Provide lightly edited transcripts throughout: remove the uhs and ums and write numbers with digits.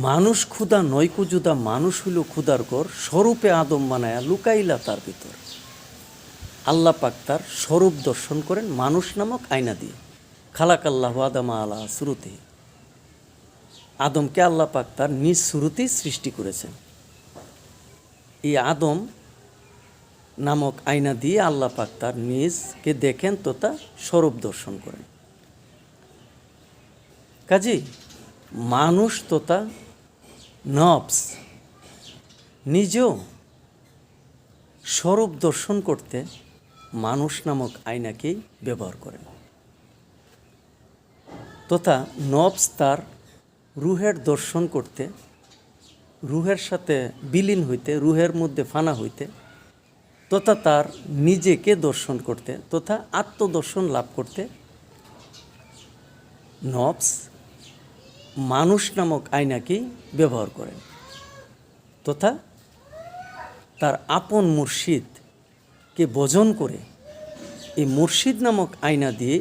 মানুষ ক্ষুধা নয়কু জুদা, মানুষ হইল ক্ষুধার ঘর, স্বরূপে আদম বানায়া লুকাইলা তার ভিতর। আল্লাহ পাক তার স্বরূপ দর্শন করেন মানুষ নামক আয়না দিয়ে। খালাকাল্লাহু আদামা আলা সুরুতি, আদমকে আল্লাহ পাক তার নিজ সুরুতেই সৃষ্টি করেছেন। এই আদম নামক আয়না দিয়ে আল্লাহ পাক তার নিজকে দেখেন তথা স্বরূপ দর্শন করেন। কাজেই মানুষ তথা নফস নিজেও স্বরূপ দর্শন করতে মানুষ নামক আয়নাকেই ব্যবহার করেন, তথা নফস তার রুহের দর্শন করতে, রুহের সাথে বিলীন হইতে, রুহের মধ্যে ফানা হইতে, তথা তার নিজেকে দর্শন করতে, তথা আত্মদর্শন লাভ করতে নফস মানুষ নামক আয়নাকেই ব্যবহার করেন, তথা তার আপন মুর্শিদকে ভজন করে এই মুর্শিদ নামক আয়না দিয়ে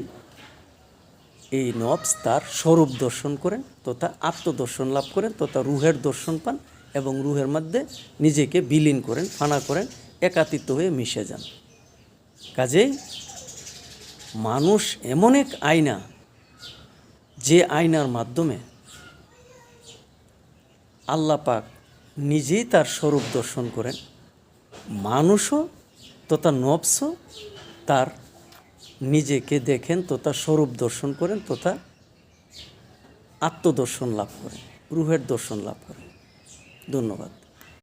এই নফস তার স্বরূপ দর্শন করেন, তথা আত্মদর্শন লাভ করেন, তথা রুহের দর্শন পান এবং রুহের মধ্যে নিজেকে বিলীন করেন, ফানা করেন, একাত্মিত হয়ে মিশে যান। কাজেই মানুষ এমন এক আয়না, যে আয়নার মাধ্যমে আল্লাহ পাক নিজেই তার স্বরূপ দর্শন করেন, মানুষও তথা নফসও তার নিজেকে দেখেন তথা স্বরূপ দর্শন করেন, তথা আত্মদর্শন লাভ করেন, রুহের দর্শন লাভ করেন। ধন্যবাদ।